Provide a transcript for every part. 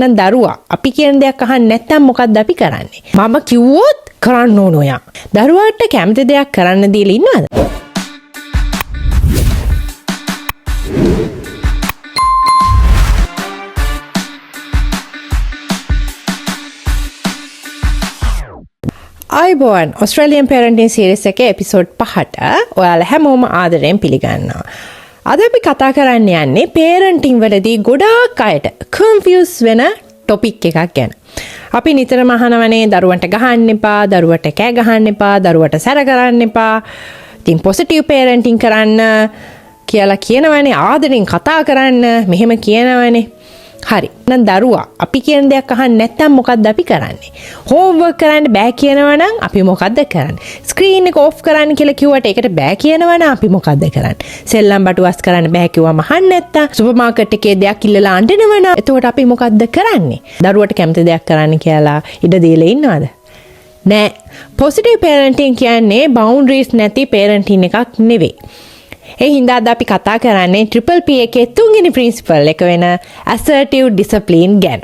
නම් දරුවා අපි කියන දෙයක් අහන්නේ නැත්නම් මොකක්ද අපි කරන්නේ? මම කිව්වොත් කරන්න ඕන ඔයා. දරුවාට කැමති දෙයක් කරන්න දීලා ඉන්නවද? අයිබෝන් ඔස්ට්‍රේලියන් පැරන්ටින් සීරීස් එකේ එපිසෝඩ් 5ට ඔයාලා හැමෝම ආදරයෙන් පිළිගන්නවා. අද අපි කතා කරන්න යන්නේ පේරන්ටින් වලදී ගොඩාක් අයට කන්ෆියුස් වෙන ටොපික් එකක් ගැන. අපි නිතරම අහනවනේ දරුවන්ට ගහන්න එපා, දරුවට කෑ ගහන්න එපා, දරුවට සැර කරන්න එපා. ඉතින් පොසිටිව් පේරන්ටින් කරන්න කියලා කියනවනේ, ආදරෙන් කතා කරන්න මෙහෙම කියනවනේ. හරි. නම් දරුවා අපි කියන දෙයක් අහන්නේ නැත්නම් මොකද්ද අපි කරන්නේ? හෝම්වර්ක් කරන්න බෑ කියනවා නම් අපි මොකද්ද කරන්නේ? ස්ක්‍රීන් එක ඔෆ් කරන්න කියලා කිව්වට ඒකට බෑ කියනවා නම් අපි මොකද්ද කරන්නේ? සෙල්ලම් බටුවස් කරන්න බෑ කිව්වම අහන්නේ නැත්නම් සුපර් මාකට් එකේ දෙයක් ඉල්ලලා අඬනවා නම් එතකොට අපි මොකද්ද කරන්නේ? දරුවට කැමති දෙයක් කරන්න කියලා ඉඩ දීලා ඉන්නවද? නෑ. පොසිටිව් පේරන්ටින් කියන්නේ බවුන්ඩරිස් නැති පේරන්ටින් එකක් නෙවෙයි. ඒ හින්දා අද අපි කතා කරන්නේ ට්‍රිපල් P එකේ තුන්වෙනි ප්‍රින්සිපල් එක වෙන assertive discipline ගැන.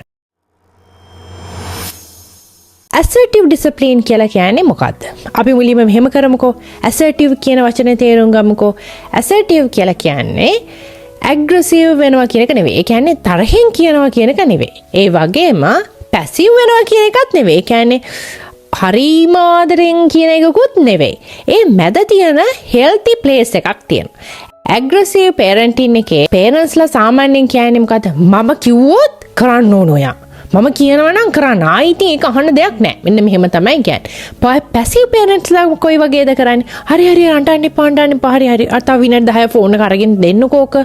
assertive discipline කියලා කියන්නේ මොකද්ද? අපි මුලින්ම මෙහෙම කරමුකෝ. assertive කියන වචනේ තේරුම් ගමුකෝ. assertive කියලා කියන්නේ aggressive වෙනවා කියන එක නෙවෙයි. ඒ කියන්නේ තරහෙන් කියනවා කියන එක නෙවෙයි. ඒ වගේම passive වෙනවා කියන එකත් නෙවෙයි. ඒ කියන්නේ හරිම ආදරෙන් කියන එකකුත් නෙවෙයි. ඒ මැද තියෙන healthy place එකක් තියෙනවා. aggressive parenting එකේ parents ලා සාමාන්‍යයෙන් කියන්නේ මොකද්ද? මම කිව්වොත් කරන්න ඕන ඔයා. මම කියනවා නම් කරන්න. ආයිත් ඒක අහන්න දෙයක් නැහැ. මෙන්න මෙහෙම තමයි කියන්නේ. passive parents ලා කොයි වගේද කරන්නේ? හරි අඬන්න එපා. හරි. අතව විනාඩි 10 ෆෝන් එක අරගෙන දෙන්නකෝක.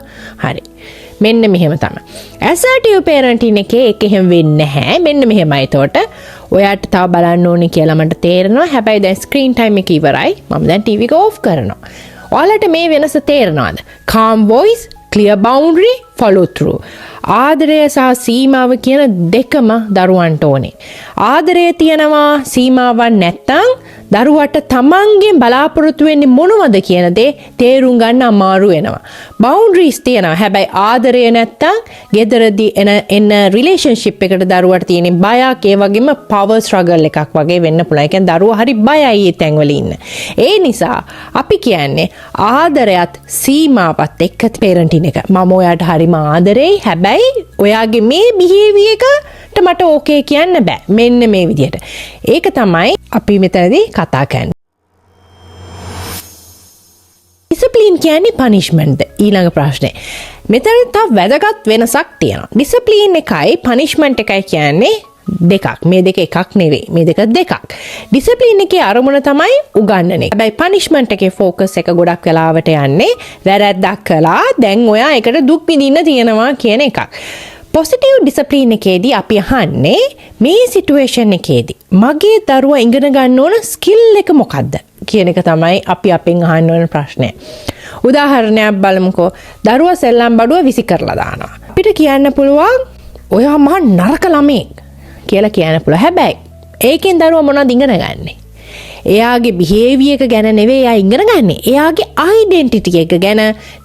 හරි. මෙන්න මෙහෙම තමයි. assertive parenting එකේ ඒක එහෙම වෙන්නේ නැහැ. මෙන්න මෙහෙමයි. එතකොට ඔයාට තව බලන්න ඕනේ කියලා මට තේරෙනවා. හැබැයි දැන් ස්ක්‍රීන් ටයිම් එක ඉවරයි. මම දැන් ටීවී එක ඕෆ් කරනවා. ඔයාලට මේ වෙනස තේරෙනවද? calm voice, clear boundary, follow through. ආදරය සහ සීමාව කියන දෙකම දරුවන්ට ඕනේ. ආදරය තියනවා සීමාවක් නැත්තම් දරුවට තමන්ගෙන් බලාපොරොත්තු වෙන්නේ මොනවද කියන දේ තේරුම් ගන්න අමාරු වෙනවා. බවුන්ඩරිස් තියනවා. හැබැයි ආදරය නැත්තම් ගෙදරදී එන රිලේෂන්ෂිප් එකට දරුවට තියෙන බයක්, ඒ වගේම පවර් ස්ට්‍රගල් එකක් වගේ වෙන්න පුළුවන්. ඒ කියන්නේ දරුවා හරි බයයි ඒ තැන්වල ඉන්න. ඒ නිසා අපි කියන්නේ ආදරයත් සීමාවත් එක්ක පේරන්ටින් එක. මම ඔයාට හරිම ආදරෙයි. හැබැයි ඔයාගේ මේ බිහේවියර් එකට මට ඕකේ කියන්න බෑ. මෙන්න මේ විදිහට. ඒක තමයි අපි මෙතනදී කතා කරන්නේ. ඩිසිප්ලින් කියන්නේ පනිෂ්මන්ට්ද? ඊළඟ ප්‍රශ්නේ. මෙතන තව වැදගත් වෙනසක් තියෙනවා. ඩිසිප්ලින් එකයි පනිෂ්මන්ට් එකයි කියන්නේ දෙකක්. මේ දෙක එකක් නෙවෙයි. මේ දෙක දෙකක්. ඩිසිප්ලින් එකේ අරමුණ තමයි උගන්නන එක. හැබැයි පනිෂ්මන්ට් එකේ ફોකස් එක ගොඩක් වෙලාවට යන්නේ වැරැද්දක් කළා දැන් ඔයා ඒකට දුක් විඳින්න තියෙනවා කියන එකක්. පොසිටිව් ඩිසිප්ලින් එකේදී අපි අහන්නේ මේ සිටුේෂන් එකේදී මගේ දරුවා ඉගෙන ගන්න ඕන ස්කිල් එක මොකද්ද කියන එක තමයි අපි අපෙන් අහන්න ඕන ප්‍රශ්නය. උදාහරණයක් බලමුකෝ. දරුවා සෙල්ලම් බඩුව විසි කරලා දානවා. අපිට කියන්න පුළුවන් ඔයා මහා නරක ළමෙක් කියලා කියන්න පුළුවන්. හැබැයි ඒකෙන් දරුවා මොනවද ඉගෙන ගන්නෙ? එයාගේ බිහේවියර් එක ගැන නෙවෙයි එයා ඉගෙන ගන්නෙ. එයාගේ ඩෙන්ටිටි එක ගැන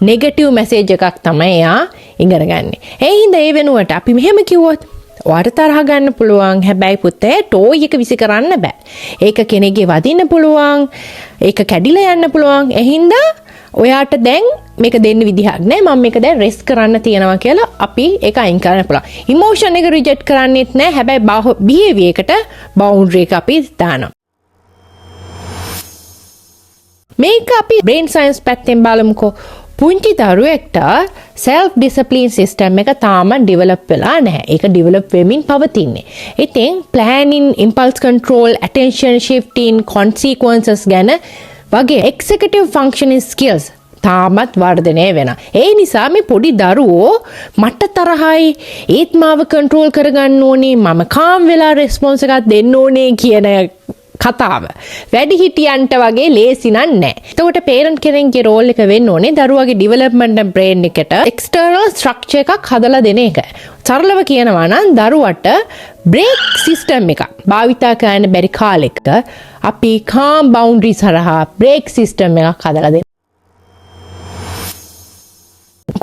නෙගටිව් මැසේජ් එකක් තමයි එයා ඉගෙන ගන්නෙ. ඒ හින්දා ඒ වෙනුවට අපි මෙහෙම කිව්වොත් ඔයාට තරහ ගන්න පුළුවන්. හැබැයි පුතේ ටෝයි එක විසි කරන්න බෑ. ඒක කෙනෙක්ගේ වදින්න පුළුවන්. ඒක කැඩිලා යන්න පුළුවන්. ඒ හින්දා ඔයාට දැන් මේක දෙන්න විදිහක් නෑ. මම මේක දැන් රෙස්ට් කරන්න තියනවා කියලා අපි ඒක අයින් කරන්න පුළුවන්. ඉමෝෂන් එක රිජෙක්ට් කරන්නෙත් නෑ. හැබැයි බිහේවියර් එකට බවුන්ඩරි එක අපි දානවා. මේක අපි බ්‍රේන් සයන්ස් පැත්තෙන් බලමුකෝ. පුංචි දරුවෙක්ට self discipline system එක තාම develop වෙලා නැහැ. ඒක develop වෙමින් පවතින්නේ. ඉතින් planning, impulse control, attention shifting, consequences ගැන වගේ executive functioning skills තාමත් වර්ධනය වෙනවා. ඒ නිසා මේ පොඩි දරුවෝ මට තරහයි, ඒත් මාව control කරගන්න ඕනේ, මම calm වෙලා response එකක් දෙන්න ඕනේ කියන කතාව වැඩිහිටියන්ට වගේ ලේසි නෑ. එතකොට පේරන්ට් කෙනෙක්ගේ රෝල් එක වෙන්න ඕනේ දරුවාගේ ඩෙවලොප්මන්ට් බ්‍රේන් එකට එක්ස්ටර්නල් ස්ට්‍රක්චර් එකක් හදලා දෙන එක. සරලව කියනවා නම් දරුවට බ්‍රේක් සිස්ටම් එකක් භාවිතා කරන්න බැරි කාලෙක අපි කාම් බවුන්ඩරිස් හරහා බ්‍රේක් සිස්ටම් එකක් හදලා දෙන්න.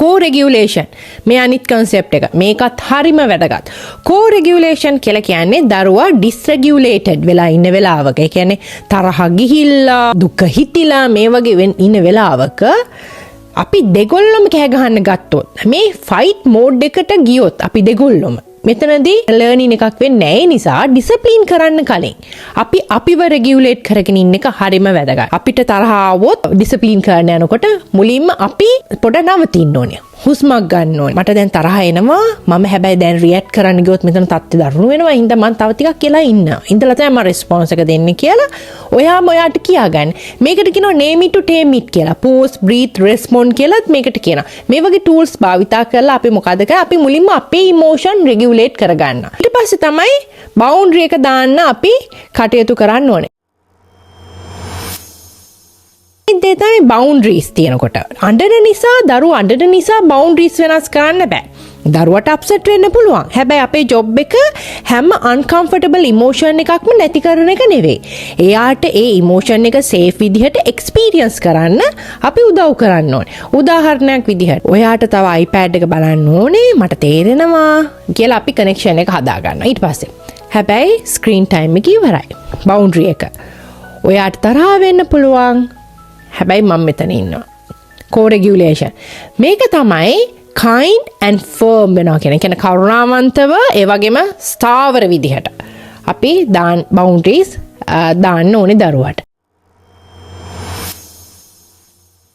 කෝ-රෙගියුලේෂන් මේ අනිත් කන්සෙප්ට් එක. මේකත් හරිම වැදගත්. කෝ-රෙගියුලේෂන් කියලා කියන්නේ දරුවා ඩිස්රෙගියුලේටඩ් වෙලා ඉන්න වෙලාවක. ඒ කියන්නේ තරහ ගිහිල්ලා, දුක හිතිලා මේ වගේ ඉන්න වෙලාවක අපි දෙගොල්ලොම කෑ ගහන්න ගත්තොත් මේ ෆයිට් මෝඩ් එකට ගියොත් අපි දෙගොල්ලොම මෙතනදී ලර්නින් එකක් වෙන්නේ නැහැ. නිසා ඩිසිප්ලින් කරන්න කලින් අපි අපිව රෙගියුලේට් කරගෙන ඉන්න එක හරිම වැදගත්. අපිට තරහ ආවොත් ඩිසිප්ලින් කරන්න යනකොට මුලින්ම අපි පොඩ නවතින්න ඕනේ. හුස්මක් ගන්න ඕනේ. මට දැන් තරහ එනවා. මම හැබැයි දැන් රියැක්ට් කරන්න ගියොත් මෙතන තත්ත්වය දරුණු වෙනවා. හින්දා මම තව ටිකක් කියලා ඉන්නවා. ඉඳලා තමයි මම රෙස්පොන්ස් එක දෙන්නේ කියලා ඔයාම ඔයාට කියාගන්න. මේකට කියනවා name it to tame it කියලා. pause, breathe, respond කියලාත් මේකට කියනවා. මේ වගේ tools භාවිතා කරලා අපි මොකද කරන්නේ? අපි මුලින්ම අපේ emotion regulate කරගන්න. ඊට පස්සේ තමයි boundary එක දාන්න අපි කටයුතු කරන්න ඕනේ. ඉතින් තමයි boundaries තියෙනකොට. අඬන නිසා දරුවා අඬන නිසා boundaries වෙනස් කරන්න බෑ. දරුවට අප්සෙට් වෙන්න පුළුවන්. හැබැයි අපේ ජොබ් එක හැම uncomfortable emotion එකක්ම නැති කරන එක නෙවෙයි. එයාට ඒ emotion එක safe විදිහට experience කරන්න අපි උදව් කරන්න ඕනේ. උදාහරණයක් විදිහට ඔයාට තව iPad එක බලන්න ඕනේ මට තේරෙනවා කියලා අපි connection එක හදා ගන්නවා. ඊට පස්සේ හැබැයි screen time එක ඉවරයි. boundary එක. ඔයාට තරහ වෙන්න පුළුවන්. හැබැයි මම මෙතන ඉන්නවා. co-regulation. මේක තමයි kind and firm වෙනවා කියන. කියන්නේ කරුණාවන්තව ඒ වගේම ස්ථාවර විදිහට අපි boundaries දාන්න ඕනේ දරුවට.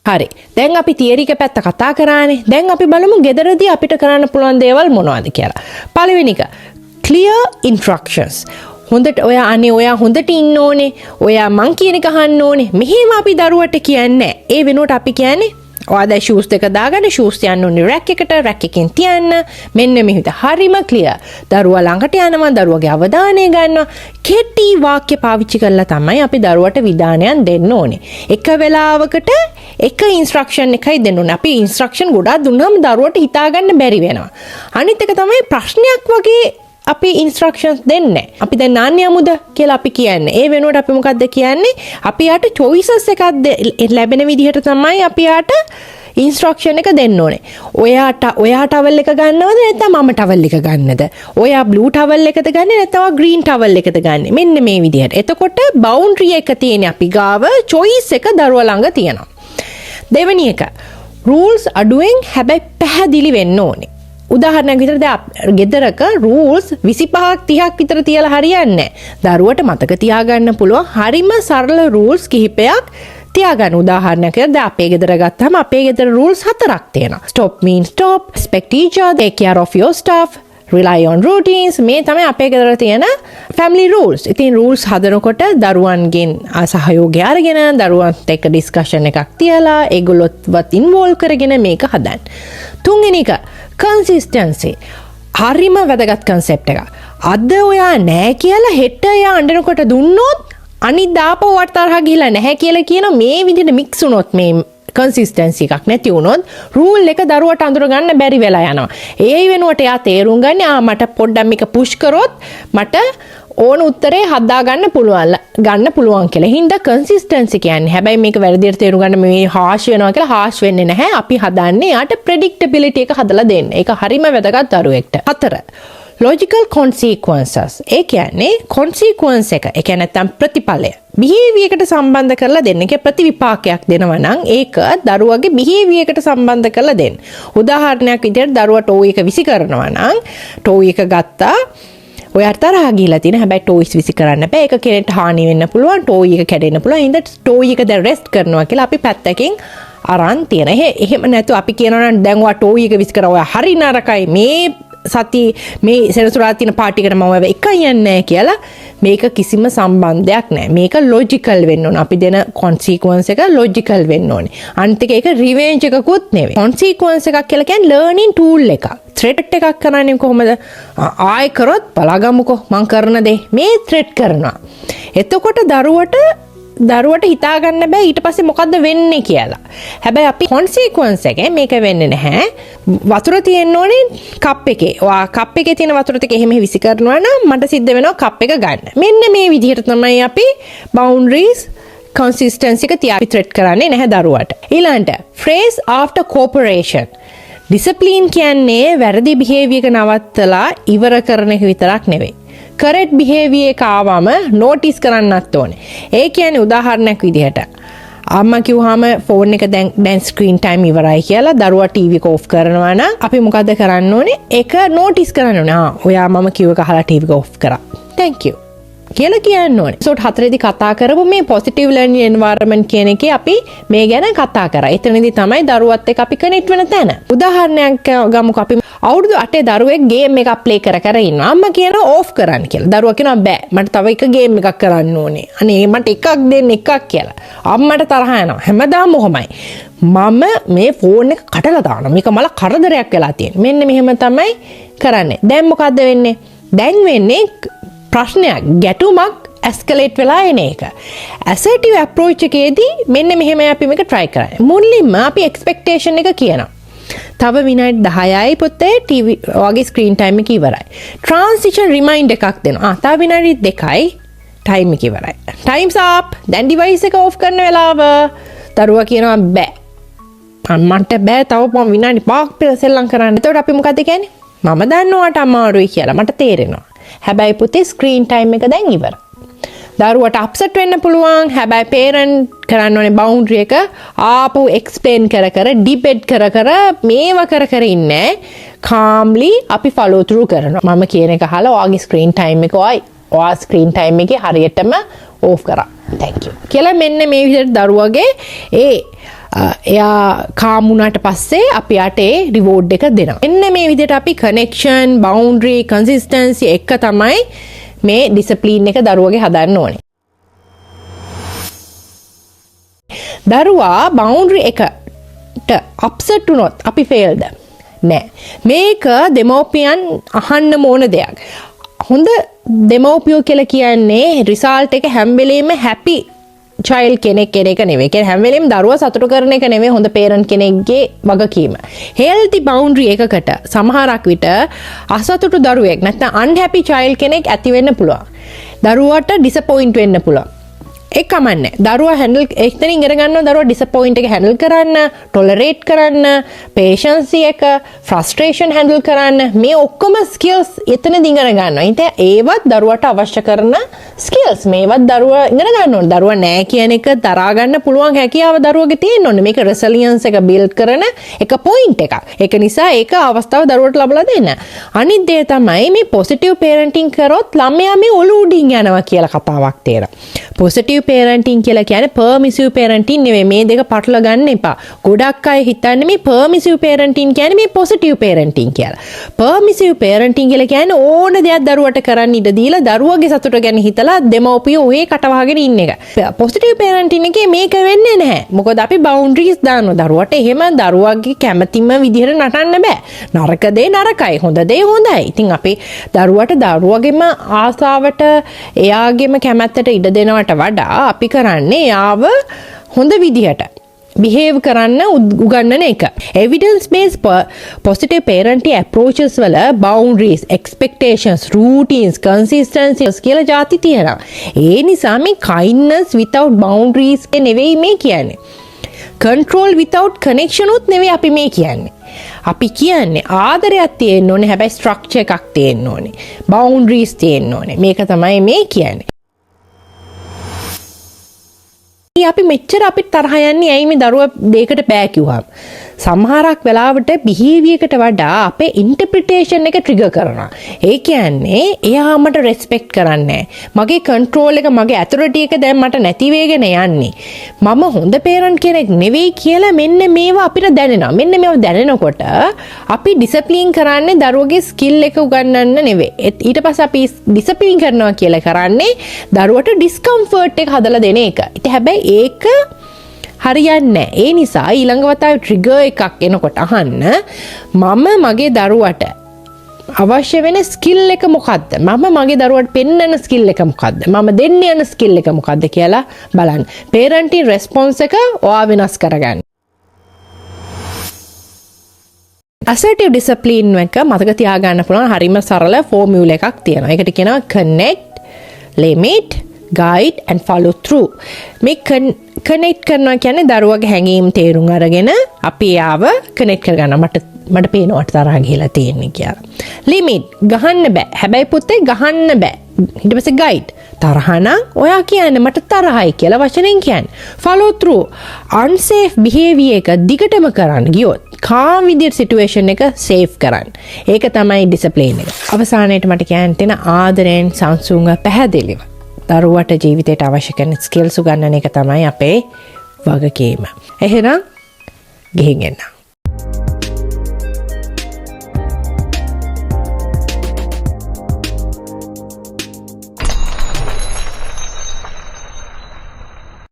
හරි. දැන් අපි තියරි එක පැත්ත කතා කරානේ. දැන් අපි බලමු ගෙදරදී අපිට කරන්න පුළුවන් දේවල් මොනවද කියලා. පළවෙනි එක clear instructions. හොඳට ඔයා හොඳට ඉන්න ඕනේ. ඔයා මං කියන එක අහන්න ඕනේ. මෙහෙම අපි දරුවට කියන්නේ. ඒ වෙනුවට අපි කියන්නේ ඔයා දැන් shoes දෙක දාගන්න shoes තියන්න ඕනේ rack එකට rack එකෙන් තියන්න. මෙන්න මෙහෙට හරිම clear. දරුවා ළඟට යනවා දරුවගේ අවධානය ගන්නවා. කෙටි වාක්‍ය පාවිච්චි කරලා තමයි අපි දරුවට විධානයන් දෙන්න ඕනේ. එක වෙලාවකට එක ඉන්ස්ට්‍රක්ෂන් එකයි දෙන්න ඕනේ. අපි ඉන්ස්ට්‍රක්ෂන් ගොඩාක් දුන්නාම දරුවට හිතා ගන්න බැරි වෙනවා. අනිත් එක තමයි ප්‍රශ්නයක් වගේ අපි ඉන්ස්ට්‍රක්ෂන්ස් දෙන්නේ. අපි දැන් නාන්න යමුද කියලා අපි කියන්නේ. ඒ වෙනුවට අපි මොකද්ද කියන්නේ? අපි යාට choices එකක් ලැබෙන විදිහට තමයි අපි යාට ඉන්ස්ට්‍රක්ෂන් එක දෙන්න ඕනේ. ඔයා towel එක ගන්නවද නැත්නම් මම towel එක ගන්නද? ඔයා blue towel එකද ගන්නේ නැත්නම් green towel එකද ගන්නේ? මෙන්න මේ විදිහට. එතකොට boundary එක තියෙන අපි ගාව choice එක දරුවා ළඟ තියෙනවා. දෙවෙනි එක rules අඩුවෙන් හැබැයි පැහැදිලි වෙන්න ඕනේ. උදාහරණයක් විදිහට දැන් ගෙදරක rules 25ක් 30ක් විතර තියලා හරියන්නේ නැහැ. දරුවට මතක තියාගන්න පුළුවන් හරිම සරල rules කිහිපයක් තියාගන්න. උදාහරණයක් විදිහට දැන් අපේ ගෙදර ගත්තාම අපේ ගෙදර rules 4ක් තියෙනවා. Stop means stop, respect each other, take care of your stuff, rely on routines. මේ තමයි අපේ ගෙදර තියෙන family rules. ඉතින් rules හදනකොට දරුවන්ගෙන් සහයෝගය අරගෙන දරුවන්ත් එක්ක discussion එකක් තියලා ඒගොල්ලොත්වත් involve කරගෙන මේක හදන්න. තුන්වෙනි එක consistency. හරිම වැදගත් concept එකක්. අද ඔයා නෑ කියලා හෙට එයා අඬනකොට දුන්නොත් අනිද්දා ආපහු තරහ ගිහලා නැහැ කියලා කියන මේ විදිහට mix වුණොත් මේ consistency එකක් නැති වුණොත් rule එක දරුවට අඳුර ගන්න බැරි වෙලා යනවා. ඒ වෙනුවට එයා තේරුම් ගන්න මට පොඩ්ඩක් මේක push කරොත් මට ඕන උත්තරේ හදා ගන්න පුළුවන් කියලා. හින්දා consistency කියන්නේ. හැබැයි මේක වැරදියට තේරුම් ගන්න මේ harsh වෙනවා කියලා harsh වෙන්නේ නැහැ. අපි හදන්නේ යාට predictability එක හදලා දෙන්න. ඒක හරිම වැදගත් දරුවෙක්ට. 4. logical consequences. ඒ කියන්නේ consequence එක. ඒ කියන්නේ නැත්තම් ප්‍රතිඵලය. behavior එකට සම්බන්ධ කරලා දෙන්න. ඒක ප්‍රතිවිපාකයක් දෙනවා නම් ඒක දරුවගේ behavior එකට සම්බන්ධ කරලා දෙන්න. උදාහරණයක් විදිහට දරුවා toy එක විසි කරනවා නම් toy එක ගත්තා ඔයාට තරහා ගිහලා තියෙන හැබැයි toys විසි කරන්න බෑ. ඒක කෙනෙක්ට හානි වෙන්න පුළුවන්. toy එක කැඩෙන්න පුළුවන්. හින්දා toy එක දැන් rest කරනවා කියලා අපි පැත්තකින් අරන් තියෙන. එහෙම නැතුව අපි කියනවා නම් දැන් ඔයා toy එක විසි කරා ඔයා හරි නරකයි. මේ සෙනසුරාදා තියෙන පාටි එකට මම එකයි යන්නේ කියලා මේක කිසිම සම්බන්ධයක් නැහැ. මේක logical වෙන්න ඕන. අපි දෙන consequence එක logical වෙන්න ඕනේ. අනිත් එක revenge එකකුත් නෙවෙයි. consequence එකක් කියලා කියන්නේ learning tool එකක්. threat එකක් කරන්නේ කොහොමද? ආයෙ කරොත් බලාගමුකෝ මං කරන දේ. මේ threat කරනවා. එතකොට දරුවට හිතා ගන්න බෑ ඊට පස්සේ මොකද්ද වෙන්නේ කියලා. හැබැයි අපි consequence එකේ මේක වෙන්නේ නැහැ. වතුර තියෙන්න ඕනේ කප් එකේ. ඔයා කප් එකේ තියෙන වතුර ටික එහෙම විසි කරනවා නම් මට සිද්ධ වෙනවා කප් එක ගන්න. මෙන්න මේ විදිහට තමයි අපි boundaries consistency එක තියා අපි threat කරන්නේ නැහැ දරුවට. ඊළඟට phrase after cooperation. ඩිසිප්ලින් කියන්නේ වැරදි බිහේවියර් එක නවත්තලා ඉවර කරන එක විතරක් නෙවෙයි. කරෙක්ට් බිහේවියර් එක ආවම නෝටිස් කරන්නත් ඕනේ. ඒ කියන්නේ උදාහරණයක් විදිහට අම්මා කිව්වහම ෆෝන් එක දැන් ස්ක්‍රීන් ටයිම් ඉවරයි කියලා දරුවා ටීවී එක ඔෆ් කරනවා නම් අපි මොකද කරන්න ඕනේ? ඒක නෝටිස් කරන්න ඕනේ. ඔයා මම කිව්ව එක අහලා ටීවී එක ඔෆ් කරා. thank you කියලා කියන්න ඕනේ. එතකොට හතරේදී කතා කරපු මේ පොසිටිව් ලර්නින් එන්වයරන්මන්ට් කියන එකේ අපි මේ ගැන කතා කරා. එතනදී තමයි දරුවත් එක්ක අපි කනෙක්ට් වෙන තැන. උදාහරණයක් ගමුකෝ අපි අවුරුදු 8 දරුවෙක් ගේම් එකක් ප්ලේ කර ඉන්නවා. අම්මා කියනවා ඕෆ් කරන්න කියලා. දරුවා කියනවා බෑ. මට තව එක ගේම් එකක් කරන්න ඕනේ. අනේ මට එකක් දෙන්න එකක් කියලා. අම්මට තරහ යනවා. හැමදාම ඔහොමයි. මම මේ ෆෝන් එක කඩලා දානවා. මේක මල කරදරයක් වෙලා තියෙනවා. මෙන්න මෙහෙම තමයි කරන්නේ. දැන් මොකද්ද වෙන්නේ? දැන් වෙන්නේ ප්‍රශ්නයක් ගැටුමක් ඇස්කලේට් වෙලා එන එක. ඇසර්ටිව් අප්‍රෝච් එකේදී මෙන්න මෙහෙමයි අපි මේක try කරන්නේ. මුලින්ම අපි එක්ස්පෙක්ටේෂන් එක කියනවා. තව විනාඩි 10යි පුතේ ටීවී වගේ ස්ක්‍රීන් ටයිම් එක ඉවරයි. ට්‍රාන්සිෂන් රිමයින්ඩර් එකක් දෙනවා. තව විනාඩි 2යි ටයිම් එක ඉවරයි. Times up. දැන් ඩිවයිස් එක ඔෆ් කරන වෙලාව. දරුවා කියනවා බෑ. මට බෑ තව විනාඩි 5ක් සෙල්ලම් කරන්න. එතකොට අපි මොකද කියන්නේ? මම දන්නවට අමාරුයි කියලා මට තේරෙනවා. හැබැයි පුතේ ස්ක්‍රීන් ටයිම් එක දැන් ඉවරයි. දරුවට අප්සෙට් වෙන්න පුළුවන්. හැබැයි පේරන්ට් කරන්න ඕනේ බවුන්ඩරි එක ආපහු එක්ස්ප්ලේන් කර ඩිබේට් කර මේවා කර ඉන්නේ. කාම්ලි අපි ෆලෝ ත්‍රූ කරනවා. මම කියන එක අහලා ඔයාගේ ස්ක්‍රීන් ටයිම් එක ඔයා ස්ක්‍රීන් ටයිම් එකේ හරියටම ඕෆ් කරා. thank you කියලා මෙන්න මේ විදිහට දරුවගේ එයා කාම් වුණාට පස්සේ අපි යට ඒ රිවෝඩ් එක දෙනවා. මෙන්න මේ විදිහට අපි කනෙක්ෂන්, බවුන්ඩරි, කන්සිස්ටන්සි එක තමයි මේ ඩිසිප්ලින් එක දරුවගේ හදන්න ඕනේ. දරුවා බවුන්ඩරි එකට අප්සෙට් වුණොත් අපි ෆේල්ද? නෑ. මේක දෙමෝපියන් අහන්න ඕන දෙයක්. හොඳ දෙමෝපියෝ කියලා කියන්නේ රිසල්ට් එක හැම වෙලෙම හැපි චයිල්ඩ් කෙනෙක් එක නෙවෙයි. කියන්නේ හැම වෙලෙම දරුවා සතුටු කරන එක නෙවෙයි හොඳ පේරන්ට් කෙනෙක්ගේ වගකීම. හෙල්ති බවුන්ඩරි එකකට සමහරක් විට අසතුටු දරුවෙක් නැත්නම් අන්හැපි චයිල්ඩ් කෙනෙක් ඇති වෙන්න පුළුවන්. දරුවාට ඩිසපොයින්ට් වෙන්න පුළුවන්. ඒක කමන්නේ. දරුවා හැන්ඩල් එතනින් ඉගෙන ගන්නවා දරුවා ඩිසපොයින්ට් එක හැන්ඩල් කරන්න, ටොලරේට් කරන්න, පේෂන්ස් එක, ෆ්‍රස්ට්‍රේෂන් හැන්ඩල් කරන්න මේ ඔක්කොම ස්කිල්ස් එතනදී ඉගෙන ගන්නවා. ඉතින් ඒවත් දරුවාට අවශ්‍ය කරන ස්කිල්ස්. මේවත් දරුවා ඉගෙන ගන්න ඕනේ. දරුවා නෑ කියන එක දරා ගන්න පුළුවන් හැකියාව දරුවගේ තියෙන්න ඕනේ. මේක රෙසිලියන්ස් එක බිල්ඩ් කරන එක පොයින්ට් එකක්. ඒක නිසා ඒක අවස්ථාව දරුවට ලබලා දෙන්න. අනිත් දේ තමයි මේ පොසිටිව් පේරන්ටින් කරොත් ළමයා මේ ඔලු උඩින් යනවා කියලා කතාවක් තියෙනවා. පොසිටිව් පේරන්ටින් කියලා කියන්නේ පර්මිසිව් පේරන්ටින් නෙවෙයි. මේ දෙක පටල ගන්න එපා. ගොඩක් අය හිතන්නේ මේ පර්මිසිව් පේරන්ටින් කියන්නේ මේ පොසිටිව් පේරන්ටින් කියලා. පර්මිසිව් පේරන්ටින් කියලා කියන්නේ ඕන දෙයක් දරුවට කරන්න ඉඩ දීලා දරුවගේ සතුට ගැන හිතලා දෙමව්පියෝ ඔහේ කටවහගෙන ඉන්න එක. පොසිටිව් පේරන්ටින් එකේ මේක වෙන්නේ නැහැ. මොකද අපි බවුන්ඩරිස් දානවා දරුවට. එහෙම දරුවගේ කැමැතිම විදිහට නටන්න බෑ. නරක දේ නරකයි, හොඳ දේ හොඳයි. ඉතින් අපි දරුවට දරුවගේම ආසාවට එයාගේම කැමැත්තට ඉඩ දෙනවට වඩා අපි කරන්නේ යාව හොඳ විදිහට බිහේව් කරන්න උගන්නන එක. එවිඩන්ස් බේස් පොසිටිව් පේරන්ටින් අප්‍රෝචස් වල බවුන්ඩරිස්, එක්ස්පෙක්ටේෂන්ස්, රූටින්ස්, කන්සිස්ටන්සිස් කියලා જાති තියෙනවා. ඒ නිසා මේ kindness without boundaries නෙවෙයි මේ කියන්නේ. control without connection උත් නෙවෙයි අපි මේ කියන්නේ. අපි කියන්නේ ආදරයක් තියෙන්න ඕනේ. හැබැයි ස්ට්‍රක්චර් එකක් තියෙන්න ඕනේ. බවුන්ඩරිස් තියෙන්න ඕනේ. මේක තමයි මේ කියන්නේ. අපි මෙච්චර අපිට තරහ යන්නේ ඇයි මේ දරුවා දෙයකට බෑ කිව්වම. සමහරක් වෙලාවට බිහේවියරකට වඩා අපේ ඉන්ටර්ප්‍රිටේෂන් එක ට්‍රිගර් කරනවා. ඒ කියන්නේ එයා මට රෙස්පෙක්ට් කරන්නේ මගේ කන්ට්‍රෝල් එක, මගේ ඇතොරිටි එක දැන් මට නැති වෙගෙන යන්නේ. මම හොඳ පේරන්ට් කෙනෙක් නෙවෙයි කියලා මෙන්න මේවා අපිට දැනෙනවා. මෙන්න මේවා දැනෙනකොට අපි ඩිසිප්ලින් කරන්නේ දරුවගේ ස්කිල් එක උගන්වන්න නෙවෙයි. ඊට පස්සේ අපි ඩිසිප්ලින් කරනවා කියලා කරන්නේ දරුවට ඩිස්කම්ෆර්ට් එක හදලා දෙන එක. ඉතින් හැබැයි ඒක හරියන්නේ. ඒ නිසා ඊළඟ වතාවේ ට්‍රිගර් එකක් එනකොට අහන්න මම මගේ දරුවට අවශ්‍ය වෙන ස්කිල් එක මොකද්ද? මම මගේ දරුවට පෙන්වන ස්කිල් එක මොකද්ද? මම දෙන්න යන ස්කිල් එක මොකද්ද කියලා බලන්න. පේරන්ටින් රෙස්පොන්ස් එක ඔයා වෙනස් කරගන්න. assertive discipline එක මතක තියාගන්න පුළුවන් හරිම සරල ෆෝමියුලා එකක් තියෙනවා. ඒකට කියනවා connect, limit, guide and follow through. මේ කනෙක්ට් කරනවා කියන්නේ දරුවගේ හැඟීම් තේරුම් අරගෙන අපි යාව කනෙක්ට් කරගන්න මට පේනවට තරහ ගිහලා තියෙන්නේ කියලා. ලිමිට් ගහන්න බෑ. හැබැයි පුතේ ගහන්න බෑ. ඊට පස්සේ ගයිඩ් තරහනම් ඔයා කියන්නේ මට තරහයි කියලා වචනෙන් කියන්නේ. follow through unsafe behavior එක දිගටම කරන්න ගියොත් කාම් විදියට සිටුේෂන් එක සේෆ් කරන්න. ඒක තමයි ඩිසිප්ලින් එක. අවසානයේට මට කියන්න තියෙන ආදරෙන් සංසුන්ව පැහැදිලිව දරුවට ජීවිතයට අවශ්‍ය කරන ස්කිල්ස් උගන්වන එක තමයි අපේ වගකීම. එහෙනම් ගිහින් එන්න.